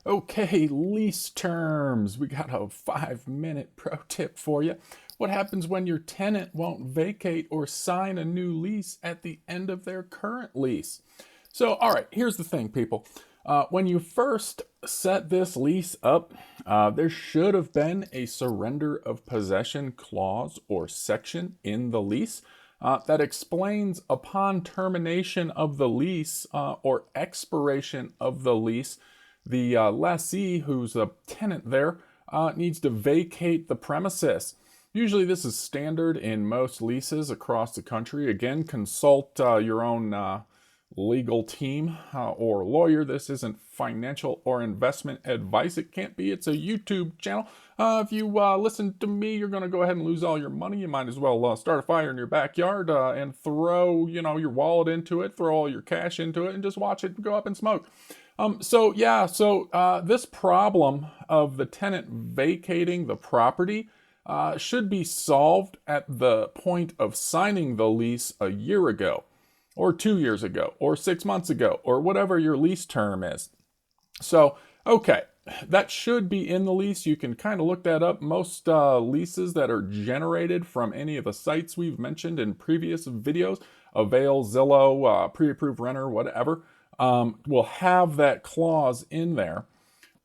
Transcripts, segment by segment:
Okay, lease terms. We got a 5-minute pro tip for you. What happens when your tenant won't vacate or sign a new lease at the end of their current lease? So, all right, here's the thing, people. When you first set this lease up, there should have been a surrender of possession clause or section in the lease that explains upon termination of the lease or expiration of the lease, the lessee, who's a tenant there, needs to vacate the premises. Usually, this is standard in most leases across the country. Again, consult your own legal team or lawyer. This isn't financial or investment advice. It can't be. It's a YouTube channel. If you listen to me, you're going to go ahead and lose all your money. You might as well start a fire in your backyard and throw, your wallet into it, throw all your cash into it, and just watch it go up in smoke. So this problem of the tenant vacating the property should be solved at the point of signing the lease a year ago, or 2 years ago, or 6 months ago, or whatever your lease term is. So, okay, that should be in the lease. You can kind of look that up. Most leases that are generated from any of the sites we've mentioned in previous videos, Avail, Zillow, Pre-Approved Renter, whatever, will have that clause in there.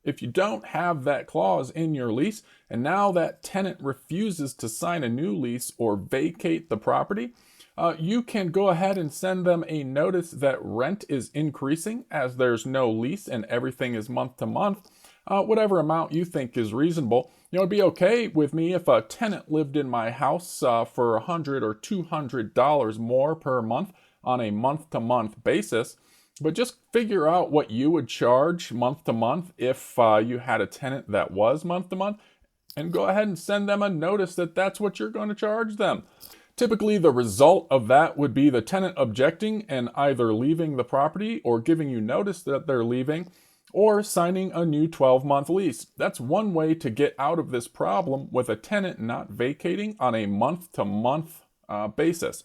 If you don't have that clause in your lease, and now that tenant refuses to sign a new lease or vacate the property, you can go ahead and send them a notice that rent is increasing as there's no lease and everything is month to month, whatever amount you think is reasonable. It'd be okay with me if a tenant lived in my house for $100 or $200 more per month on a month-to-month basis. But just figure out what you would charge month to month if you had a tenant that was month to month, and go ahead and send them a notice that that's what you're going to charge them. Typically, the result of that would be the tenant objecting and either leaving the property or giving you notice that they're leaving or signing a new 12-month lease. That's one way to get out of this problem with a tenant not vacating on a month-to-month basis.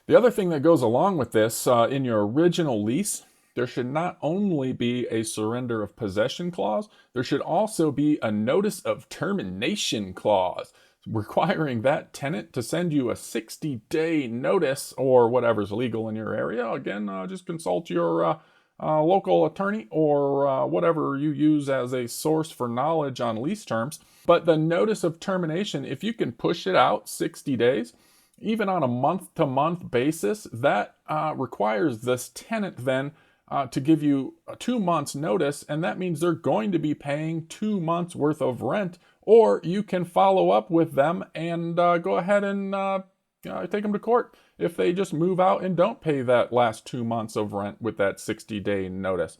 The other thing that goes along with this, in your original lease, there should not only be a surrender of possession clause, there should also be a notice of termination clause, requiring that tenant to send you a 60-day notice or whatever's legal in your area. Again, just consult your local attorney or whatever you use as a source for knowledge on lease terms. But the notice of termination, if you can push it out 60 days, even on a month-to-month basis, that requires this tenant then to give you 2 months notice, and that means they're going to be paying 2 months worth of rent, or you can follow up with them and go ahead and take them to court if they just move out and don't pay that last 2 months of rent with that 60-day notice.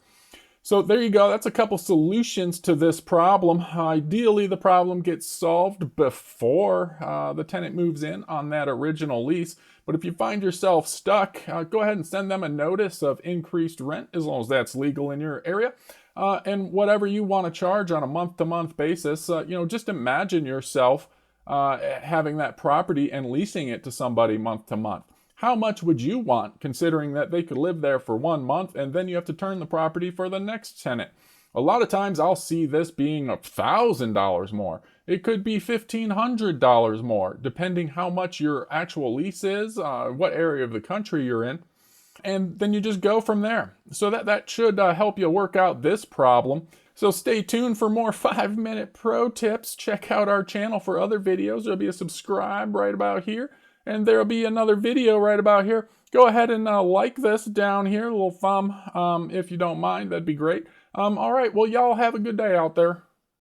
So there you go. That's a couple solutions to this problem. Ideally, the problem gets solved before the tenant moves in on that original lease. But if you find yourself stuck, go ahead and send them a notice of increased rent, as long as that's legal in your area. And whatever you want to charge on a month-to-month basis, just imagine yourself having that property and leasing it to somebody month to month. How much would you want, considering that they could live there for 1 month and then you have to turn the property for the next tenant? A lot of times I'll see this being $1,000 more. It could be $1,500 more, depending how much your actual lease is, what area of the country you're in. And then you just go from there. So that should help you work out this problem. So stay tuned for more 5-minute pro tips. Check out our channel for other videos. There'll be a subscribe right about here. And there'll be another video right about here. Go ahead and like this down here, a little thumb, if you don't mind. That'd be great. All right, well, y'all have a good day out there.